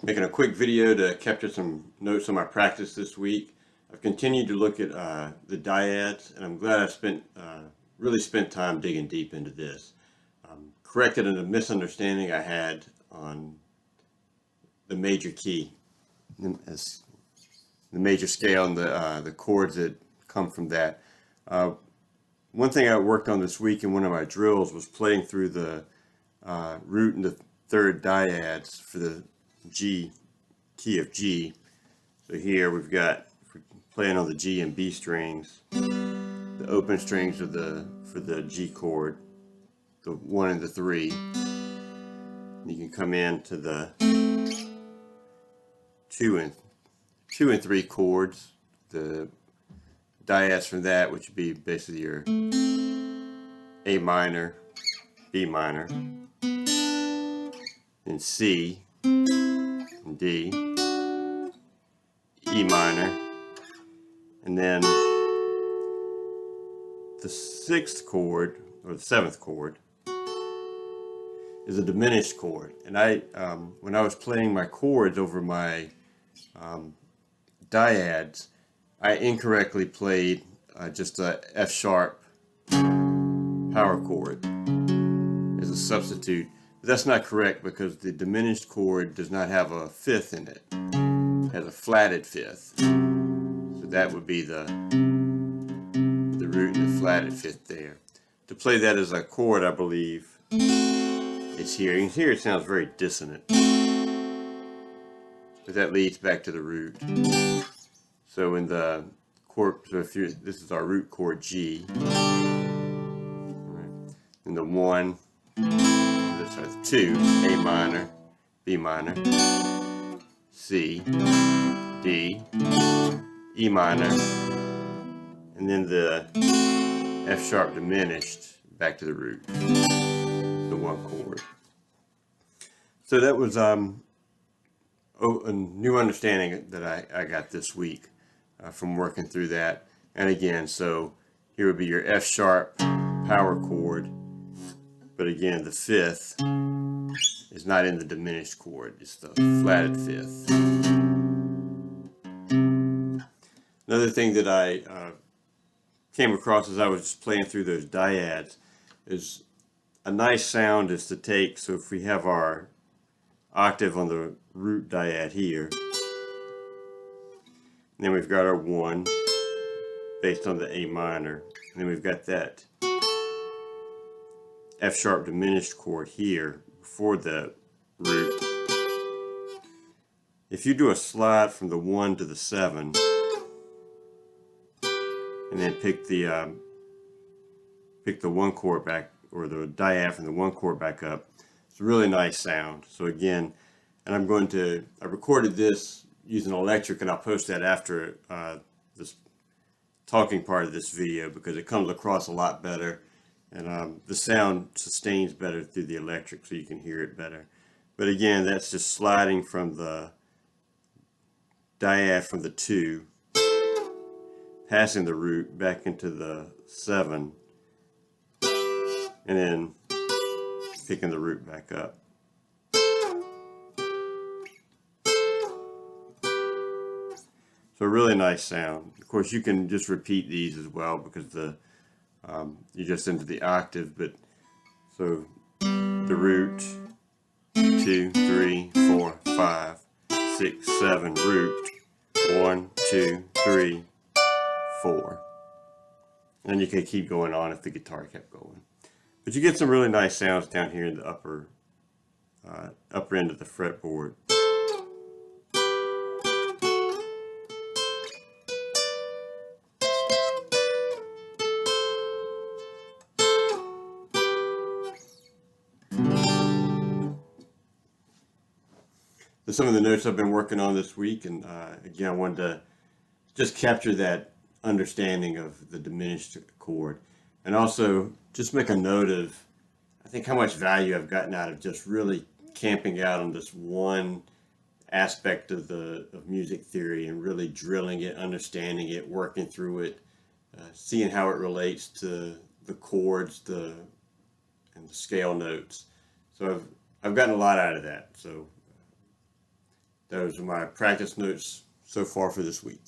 Making a quick video to capture some notes on my practice this week. I've continued to look at the dyads, and I'm glad I've really spent time digging deep into this. Corrected a misunderstanding I had on the major key, as the major scale, and the chords that come from that. One thing I worked on this week in one of my drills was playing through the root and the third dyads for the G key of G. So here we've got, playing on the G and B strings, the open strings for the G chord, the 1 and the 3. You can come into the 2 and 3 chords, the dyads from that, which would be basically your A minor, B minor, and C, and D, E minor, and then the 6th chord, or the 7th chord, is a diminished chord. And when I was playing my chords over my dyads, I incorrectly played just a F sharp power chord as a substitute. But that's not correct, because the diminished chord does not have a fifth in it. It has a flatted fifth. So that would be the root and the flatted fifth there. To play that as a chord, I believe it's here. You can hear it sounds very dissonant, but that leads back to the root. So in the chord, this is our root chord G, and the 1, sorry, the 2, A minor, B minor, C, D, E minor, and then the F sharp diminished back to the root, the 1 chord. So that was a new understanding that I got this week from working through that. And again, so here would be your F sharp power chord, but again, the 5th is not in the diminished chord, it's the flatted 5th. Another thing that I came across as I was just playing through those dyads is a nice sound is to take, so if we have our octave on the root dyad here, and then we've got our 1 based on the A minor, and then we've got that F sharp diminished chord here before the root. If you do a slide from the 1 to the 7, and then pick the 1 chord back, or the dyad from the 1 chord back up, it's a really nice sound. So again, and I recorded this using electric, and I'll post that after this talking part of this video, because it comes across a lot better, and the sound sustains better through the electric, so you can hear it better. But again, that's just sliding from the dyad from the 2, passing the root back into the 7, and then picking the root back up. So a really nice sound. Of course, you can just repeat these as well, because you're just into the octave. But so the root, 2, 3, 4, 5, 6, 7, root, 1, 2, 3, 4. And you can keep going on if the guitar kept going. But you get some really nice sounds down here in the upper end of the fretboard. So some of the notes I've been working on this week, and again, I wanted to just capture that understanding of the diminished chord, and also just make a note of, I think, how much value I've gotten out of just really camping out on this one aspect of music theory, and really drilling it, understanding it, working through it, seeing how it relates to the chords, and the scale notes. So I've gotten a lot out of that. So Those are my practice notes so far for this week.